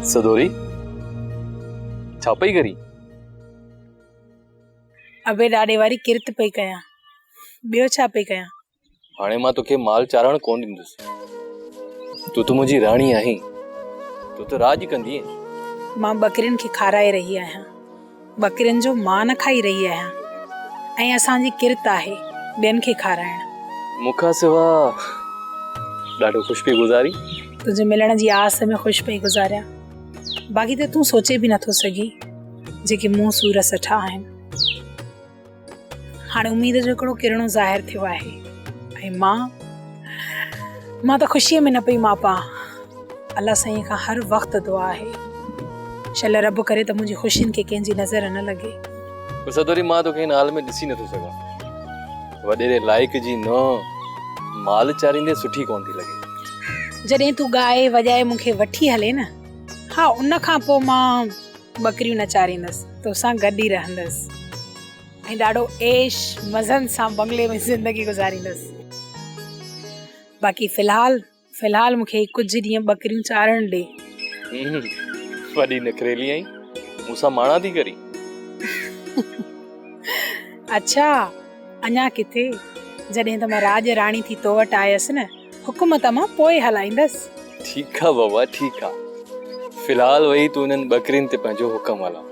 सदोरी छा पई करी? अबे ॾाॾे वारी किरत पई कयां, ॿियो छा पई कयां? हाणे मां तोखे माल चारण कोन ॾींदुसि। तूं त मुंहिंजी राणी आहीं, तूं त राज कंदी आहीं। मां बकरियुनि खे खाराए रही आहियां, बकरियुनि जो मान खाई रही आहियां, ऐं असांजी किरत आहे ॿियनि खे खाराइण। मूंखां सिवा ॾाढो ख़ुशि पई गुज़ारी। तुंहिंजे मिलण जी आस में ख़ुशि पई गुज़ारियां। बाक़ी त तूं सोचे बि नथो सघीं जेके मुंहुं सूर सठा आहिनि। हाणे उमेद जो हिकिड़ो किरणो ज़ाहिर थियो आहे, ऐं मां त ख़ुशीअ में न पई मापां। अल्लाह साईं खां हर वक़्तु दुआ आहे, शल रब करे त मुंहिंजी ख़ुशियुनि खे कंहिंजी नज़र न लॻे। सदोरी मां तोखे हिन हाल में ॾिसी नथो सघां। वॾेरे लाइक जी न माल चारींदे सुठी कोन थी लॻे। जॾहिं तूं ॻाए वॼाए मूंखे वठी हले न, हा उन खां पोइ मां बकरियूं न चारींदसि, तोसां गॾु ई रहंदसि ऐं ॾाढो ऐश मज़न सां बंगले में ज़िंदगी गुज़ारींदसि। बाक़ी फ़िलहाल मूंखे कुझु ॾींहं बकरियूं चारण ॾे। वॾी नखरेली आहीं, मूंसां माणा थी करी। अच्छा, अञा किथे, जॾहिं त मां राज राणी थी तो वटि आयसि न, हुकूमत मां पोइ हलाईंदसि। ठीकु आहे बाबा, ठीकु आहे। फ़िलहाल वही तूं हिननि बकरियुनि ते पंहिंजो हुकम हला,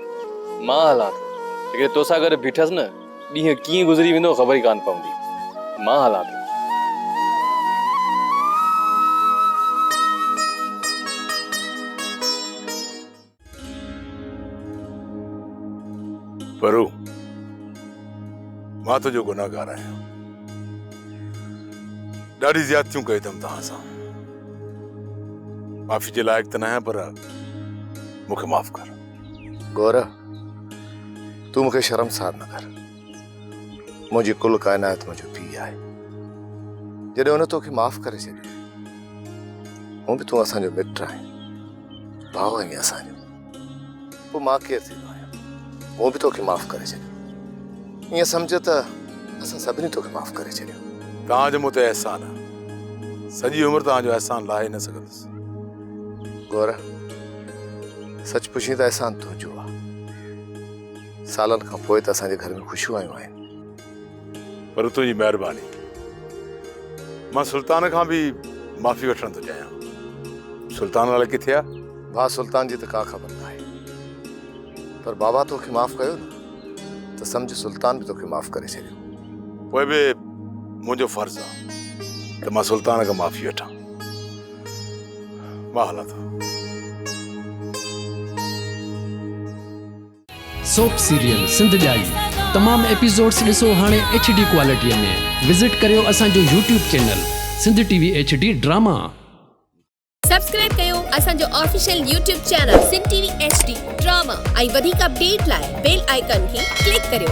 मां हलां थो। लेकिन तोसां गॾु बीठसि न, ॾींहं कीअं गुज़री वेंदो ख़बर ई कान पवंदी। मां हलां थो। परू, मां तुंहिंजो गुनाहगार आहियां। ॾाढी ज़्यादतियूं कई अथमि तव्हां सां। माफ़ी जे लाइक़ त न आहियां, पर मूंखे माफ़ कर। गौर, तूं मूंखे शर्मसार न कर। मुंहिंजी कुल काइनात मुंहिंजो पीउ आहे। जॾहिं हुन तोखे माफ़ करे छॾियो, हूं बि तूं असांजो मिटु आहीं, भाउ आहीं असांजो, पोइ मां केरु थींदो आहियां? मूं बि तोखे माफ़ करे छॾियो। ईअं सम्झ त असां सभिनी तोखे माफ़ करे छॾियो। तव्हांजो मूं ते अहसान आहे, सॼी उमिरि तव्हांजो अहसान लाहे न सघंदुसि। गौर, सच पुछी त अहसान तुंहिंजो आहे। सालनि खां पोइ त असांजे घर में ख़ुशियूं आयूं आहिनि। पर तुंहिंजी महिरबानी, मां सुल्तान खां बि माफ़ी वठण थो चाहियां। सुल्तान वाले किथे आहे? भाउ सुल्तान जी त का ख़बर न आहे, पर बाबा तोखे माफ़ कयो न, त सम्झ सुल्तान बि तोखे माफ़ करे छॾियो। पोइ बि मुंहिंजो फर्ज़ आहे त मां सुल्तान खां माफ़ी वठां। मां हलां थो। सोप सीरियल सिंध जाई तमाम एपिसोड्स ॾिसो हाणे HD क्वालिटीअ में। विज़िट करियो असांजो YouTube channel Sindh TV HD drama. Subscribe कयो असांजो official YouTube channel Sindh TV HD drama ऐं वधीक अपडेट लाइ बेल आइकन खे क्लिक करियो।